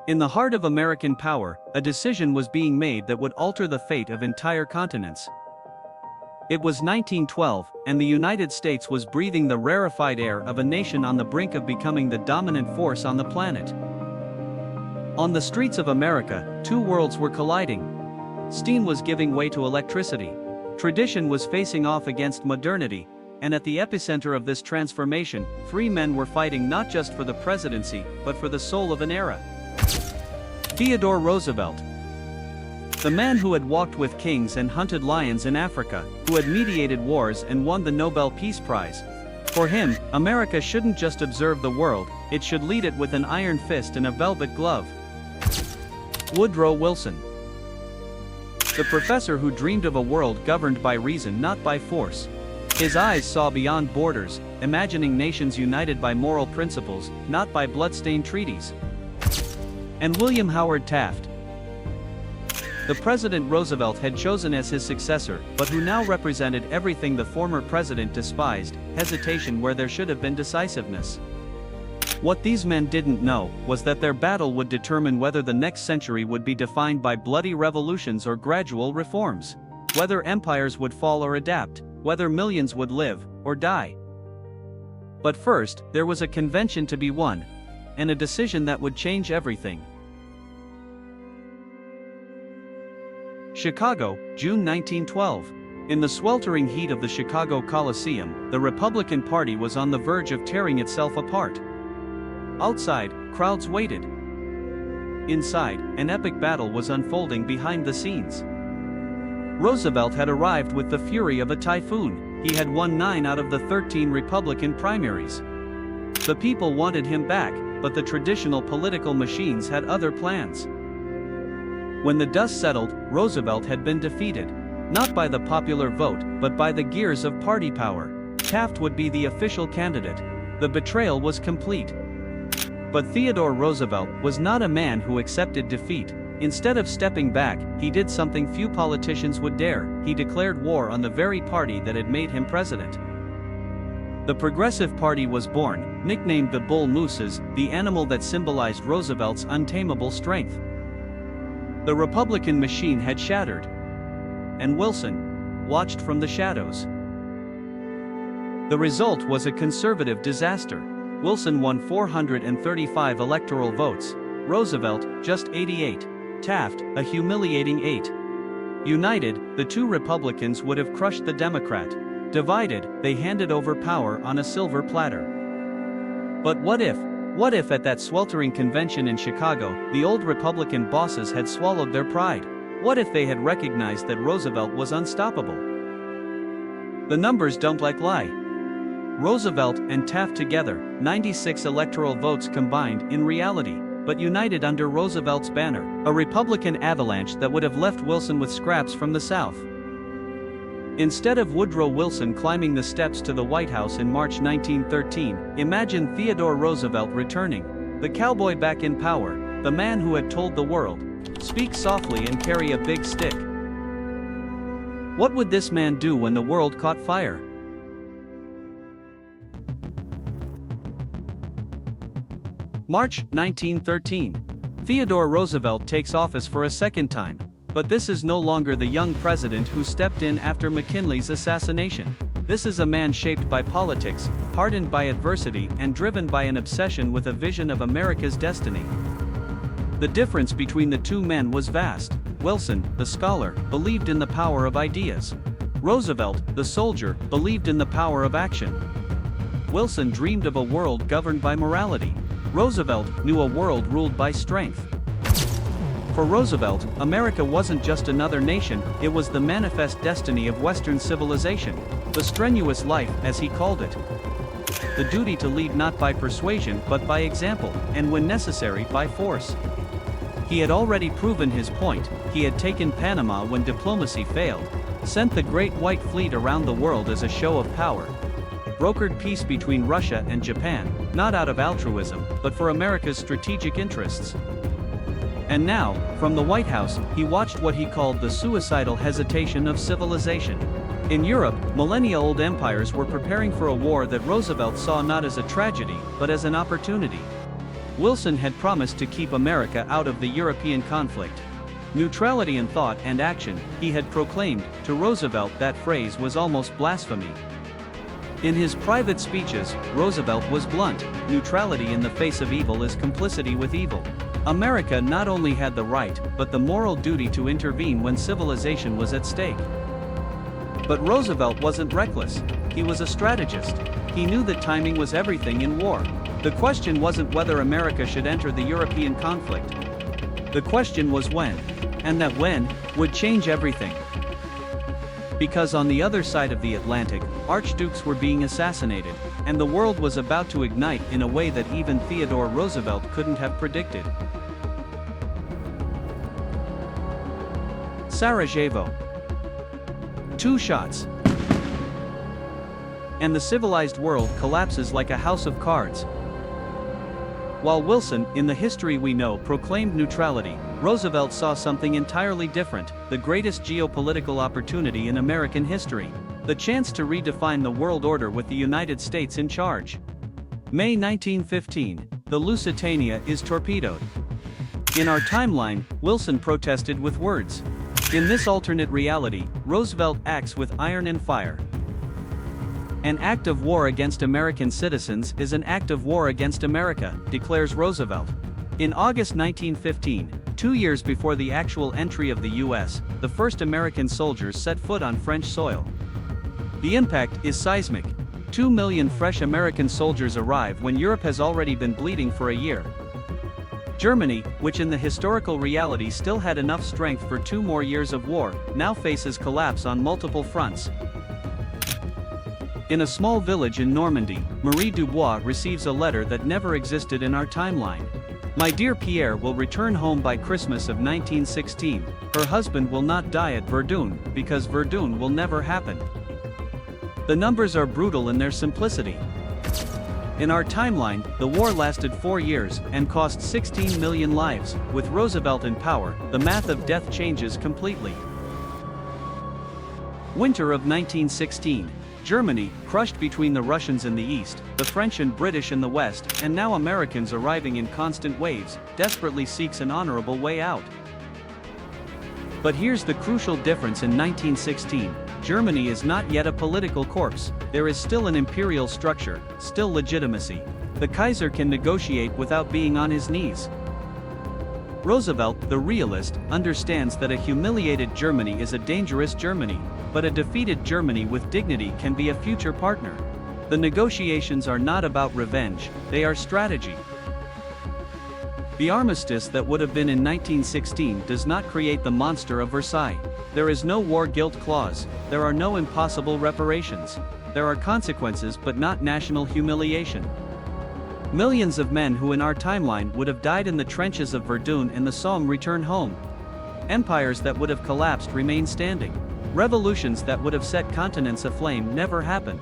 In the heart of American power, a decision was being made that would alter the fate of entire continents. It was 1912, and the United States was breathing the rarefied air of a nation on the brink of becoming the dominant force on the planet. On the streets of America, two worlds were colliding. Steam was giving way to electricity. Tradition was facing off against modernity, and at the epicenter of this transformation, three men were fighting not just for the presidency, but for the soul of an era. Theodore Roosevelt. The man who had walked with kings and hunted lions in Africa, who had mediated wars and won the Nobel Peace Prize. For him, America shouldn't just observe the world, it should lead it with an iron fist and a velvet glove. Woodrow Wilson. The professor who dreamed of a world governed by reason, not by force. His eyes saw beyond borders, imagining nations united by moral principles, not by blood-stained treaties. And William Howard Taft. The President Roosevelt had chosen as his successor, but who now represented everything the former president despised: hesitation where there should have been decisiveness. What these men didn't know was that their battle would determine whether the next century would be defined by bloody revolutions or gradual reforms, whether empires would fall or adapt, whether millions would live or die. But first, there was a convention to be won, and a decision that would change everything. Chicago, June 1912. In the sweltering heat of the Chicago Coliseum, the Republican Party was on the verge of tearing itself apart. Outside, crowds waited. Inside, an epic battle was unfolding behind the scenes. Roosevelt had arrived with the fury of a typhoon. He had won 9 out of the 13 Republican primaries. The people wanted him back, but the traditional political machines had other plans. When the dust settled, Roosevelt had been defeated. Not by the popular vote, but by the gears of party power. Taft would be the official candidate. The betrayal was complete. But Theodore Roosevelt was not a man who accepted defeat. Instead of stepping back, he did something few politicians would dare. He declared war on the very party that had made him president. The Progressive Party was born, nicknamed the Bull Mooses, the animal that symbolized Roosevelt's untamable strength. The Republican machine had shattered. And Wilson watched from the shadows. The result was a conservative disaster. Wilson won 435 electoral votes. Roosevelt, just 88. Taft, a humiliating 8. United, the two Republicans would have crushed the Democrat. Divided, they handed over power on a silver platter. But what if at that sweltering convention in Chicago, the old Republican bosses had swallowed their pride? What if they had recognized that Roosevelt was unstoppable? The numbers don't lie. Roosevelt and Taft together, 96 electoral votes combined in reality, but united under Roosevelt's banner, a Republican avalanche that would have left Wilson with scraps from the South. Instead of Woodrow Wilson climbing the steps to the White House in March 1913, imagine Theodore Roosevelt returning, the cowboy back in power, the man who had told the world, "Speak softly and carry a big stick." What would this man do when the world caught fire? March 1913. Theodore Roosevelt takes office for a second time. But this is no longer the young president who stepped in after McKinley's assassination. This is a man shaped by politics, hardened by adversity, and driven by an obsession with a vision of America's destiny. The difference between the two men was vast. Wilson, the scholar, believed in the power of ideas. Roosevelt, the soldier, believed in the power of action. Wilson dreamed of a world governed by morality. Roosevelt knew a world ruled by strength. For Roosevelt, America wasn't just another nation, it was the manifest destiny of Western civilization, the strenuous life, as he called it. The duty to lead not by persuasion but by example, and when necessary by force. He had already proven his point. He had taken Panama when diplomacy failed, sent the Great White Fleet around the world as a show of power, brokered peace between Russia and Japan, not out of altruism, but for America's strategic interests. And now, from the White House, he watched what he called the suicidal hesitation of civilization. In Europe, millennia-old empires were preparing for a war that Roosevelt saw not as a tragedy, but as an opportunity. Wilson had promised to keep America out of the European conflict. Neutrality in thought and action, he had proclaimed. To Roosevelt, that phrase was almost blasphemy. In his private speeches, Roosevelt was blunt: neutrality in the face of evil is complicity with evil. America not only had the right, but the moral duty to intervene when civilization was at stake. But Roosevelt wasn't reckless. He was a strategist. He knew that timing was everything in war. The question wasn't whether America should enter the European conflict. The question was when. And that when would change everything. Because on the other side of the Atlantic, archdukes were being assassinated, and the world was about to ignite in a way that even Theodore Roosevelt couldn't have predicted. Sarajevo. 2 shots. And the civilized world collapses like a house of cards. While Wilson, in the history we know, proclaimed neutrality, Roosevelt saw something entirely different: the greatest geopolitical opportunity in American history. The chance to redefine the world order with the United States in charge. May 1915, the Lusitania is torpedoed. In our timeline, Wilson protested with words. In this alternate reality, Roosevelt acts with iron and fire. An act of war against American citizens is an act of war against America, declares Roosevelt. In August 1915, 2 years before the actual entry of the U.S., the first American soldiers set foot on French soil. The impact is seismic. 2 million fresh American soldiers arrive when Europe has already been bleeding for a year. Germany, which in the historical reality still had enough strength for 2 more years of war, now faces collapse on multiple fronts. In a small village in Normandy, Marie Dubois receives a letter that never existed in our timeline. My dear Pierre will return home by Christmas of 1916. Her husband will not die at Verdun, because Verdun will never happen. The numbers are brutal in their simplicity. In our timeline, the war lasted 4 years and cost 16 million lives. With Roosevelt in power, the math of death changes completely. Winter of 1916. Germany, crushed between the Russians in the east, the French and British in the west, and now Americans arriving in constant waves, desperately seeks an honorable way out. But here's the crucial difference: in 1916, Germany is not yet a political corpse. There is still an imperial structure, still legitimacy. The Kaiser can negotiate without being on his knees. Roosevelt, the realist, understands that a humiliated Germany is a dangerous Germany, but a defeated Germany with dignity can be a future partner. The negotiations are not about revenge, they are strategy. The armistice that would have been in 1916 does not create the monster of Versailles. There is no war guilt clause, there are no impossible reparations. There are consequences but not national humiliation. Millions of men who in our timeline would have died in the trenches of Verdun and the Somme return home. Empires that would have collapsed remain standing. Revolutions that would have set continents aflame never happen.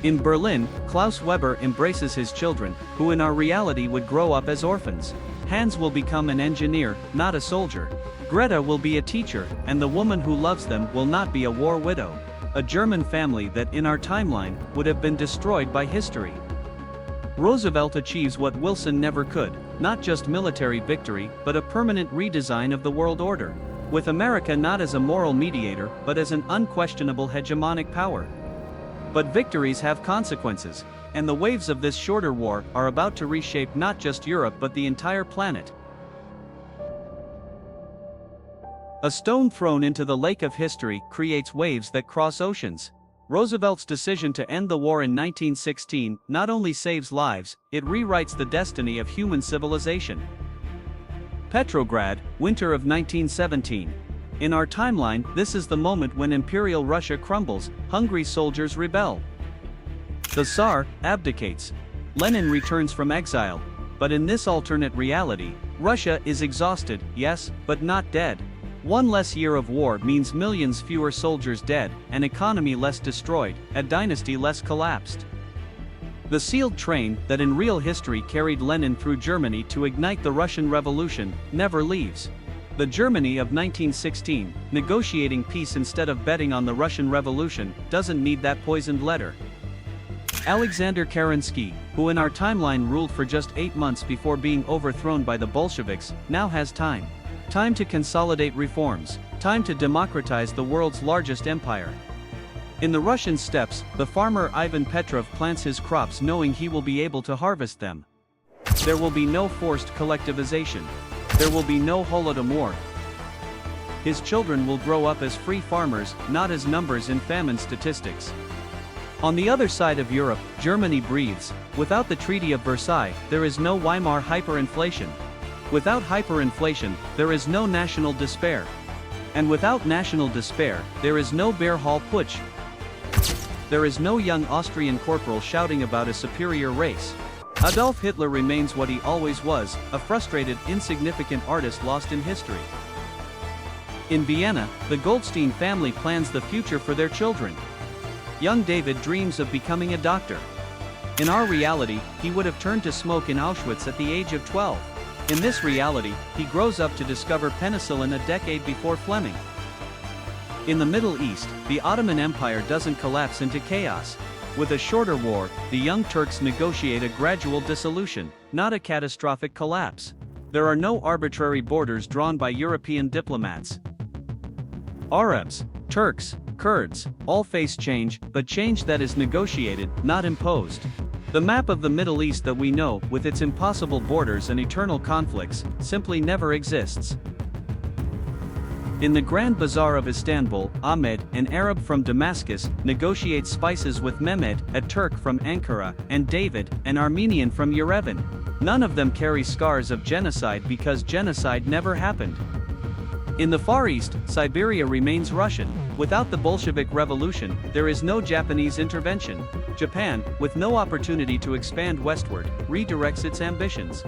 In Berlin, Klaus Weber embraces his children, who in our reality would grow up as orphans. Hans will become an engineer, not a soldier. Greta will be a teacher, and the woman who loves them will not be a war widow. A German family that in our timeline would have been destroyed by history. Roosevelt achieves what Wilson never could: not just military victory, but a permanent redesign of the world order. With America not as a moral mediator, but as an unquestionable hegemonic power. But victories have consequences, and the waves of this shorter war are about to reshape not just Europe but the entire planet. A stone thrown into the lake of history creates waves that cross oceans. Roosevelt's decision to end the war in 1916 not only saves lives, it rewrites the destiny of human civilization. Petrograd, winter of 1917. In our timeline, this is the moment when Imperial Russia crumbles, hungry soldiers rebel. The Tsar abdicates. Lenin returns from exile. But in this alternate reality, Russia is exhausted, yes, but not dead. One less year of war means millions fewer soldiers dead, an economy less destroyed, a dynasty less collapsed. The sealed train that in real history carried Lenin through Germany to ignite the Russian Revolution never leaves. The Germany of 1916, negotiating peace instead of betting on the Russian Revolution, doesn't need that poisoned letter. Alexander Kerensky, who in our timeline ruled for just 8 months before being overthrown by the Bolsheviks, now has time. Time to consolidate reforms. Time to democratize the world's largest empire. In the Russian steppes, the farmer Ivan Petrov plants his crops knowing he will be able to harvest them. There will be no forced collectivization. There will be no Holodomor. His children will grow up as free farmers, not as numbers in famine statistics. On the other side of Europe, Germany breathes. Without the Treaty of Versailles, there is no Weimar hyperinflation. Without hyperinflation, there is no national despair. And without national despair, there is no beer hall putsch. There is no young Austrian corporal shouting about a superior race. Adolf Hitler remains what he always was, a frustrated, insignificant artist lost in history. In Vienna, the Goldstein family plans the future for their children. Young David dreams of becoming a doctor. In our reality, he would have turned to smoke in Auschwitz at the age of 12. In this reality, he grows up to discover penicillin a decade before Fleming. In the Middle East, the Ottoman Empire doesn't collapse into chaos. With a shorter war, the Young Turks negotiate a gradual dissolution, not a catastrophic collapse. There are no arbitrary borders drawn by European diplomats. Arabs, Turks, Kurds, all face change, but change that is negotiated, not imposed. The map of the Middle East that we know, with its impossible borders and eternal conflicts, simply never exists. In the Grand Bazaar of Istanbul, Ahmed, an Arab from Damascus, negotiates spices with Mehmet, a Turk from Ankara, and David, an Armenian from Yerevan. None of them carry scars of genocide because genocide never happened. In the Far East, Siberia remains Russian. Without the Bolshevik Revolution, there is no Japanese intervention. Japan, with no opportunity to expand westward, redirects its ambitions.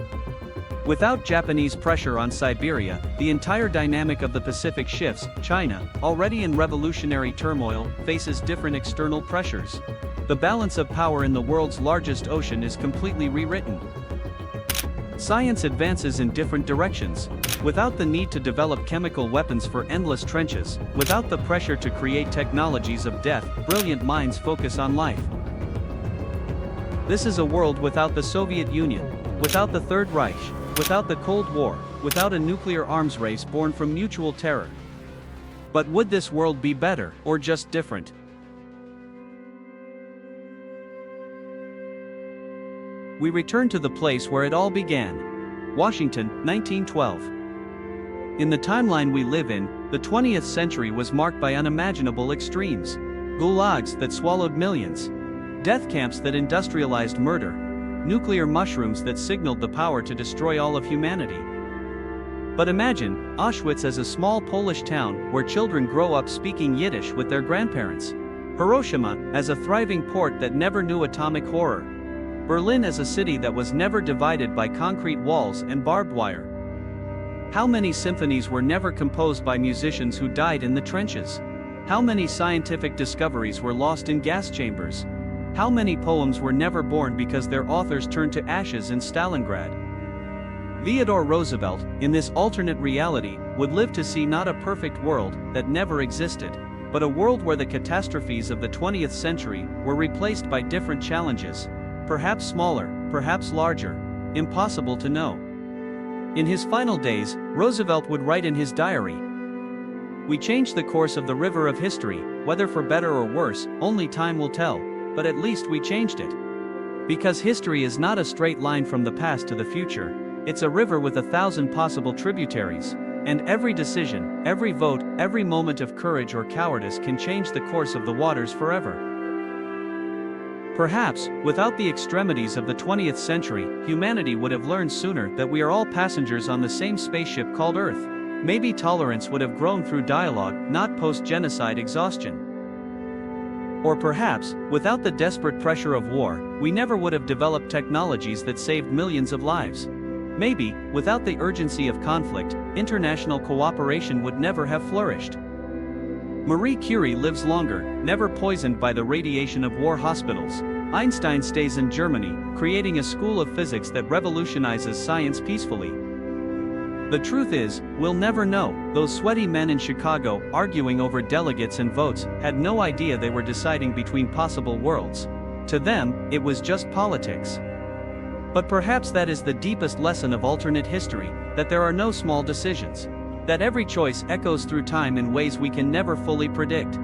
Without Japanese pressure on Siberia, the entire dynamic of the Pacific shifts. China, already in revolutionary turmoil, faces different external pressures. The balance of power in the world's largest ocean is completely rewritten. Science advances in different directions. Without the need to develop chemical weapons for endless trenches, without the pressure to create technologies of death, brilliant minds focus on life. This is a world without the Soviet Union, without the Third Reich, without the Cold War, without a nuclear arms race born from mutual terror. But would this world be better, or just different? We return to the place where it all began. Washington, 1912. In the timeline we live in, the 20th century was marked by unimaginable extremes. Gulags that swallowed millions. Death camps that industrialized murder. Nuclear mushrooms that signaled the power to destroy all of humanity. But imagine Auschwitz as a small Polish town where children grow up speaking Yiddish with their grandparents. Hiroshima as a thriving port that never knew atomic horror. Berlin as a city that was never divided by concrete walls and barbed wire. How many symphonies were never composed by musicians who died in the trenches? How many scientific discoveries were lost in gas chambers? How many poems were never born because their authors turned to ashes in Stalingrad? Theodore Roosevelt, in this alternate reality, would live to see not a perfect world that never existed, but a world where the catastrophes of the 20th century were replaced by different challenges. Perhaps smaller, perhaps larger, impossible to know. In his final days, Roosevelt would write in his diary, "We changed the course of the river of history, whether for better or worse, only time will tell, but at least we changed it. Because history is not a straight line from the past to the future, it's a river with 1,000 possible tributaries, and every decision, every vote, every moment of courage or cowardice can change the course of the waters forever." Perhaps, without the extremities of the 20th century, humanity would have learned sooner that we are all passengers on the same spaceship called Earth. Maybe tolerance would have grown through dialogue, not post-genocide exhaustion. Or perhaps, without the desperate pressure of war, we never would have developed technologies that saved millions of lives. Maybe, without the urgency of conflict, international cooperation would never have flourished. Marie Curie lives longer, never poisoned by the radiation of war hospitals. Einstein stays in Germany, creating a school of physics that revolutionizes science peacefully. The truth is, we'll never know. Those sweaty men in Chicago, arguing over delegates and votes, had no idea they were deciding between possible worlds. To them, it was just politics. But perhaps that is the deepest lesson of alternate history, that there are no small decisions. That every choice echoes through time in ways we can never fully predict.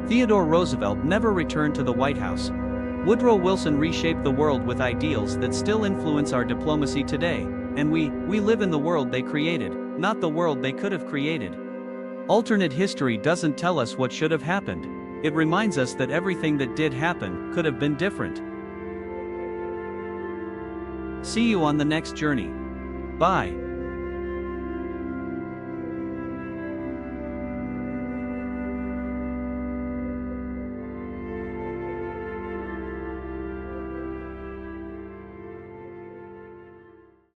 Theodore Roosevelt never returned to the White House. Woodrow Wilson reshaped the world with ideals that still influence our diplomacy today, and we live in the world they created, not the world they could have created. Alternate history doesn't tell us what should have happened. It reminds us that everything that did happen could have been different. See you on the next journey. Bye.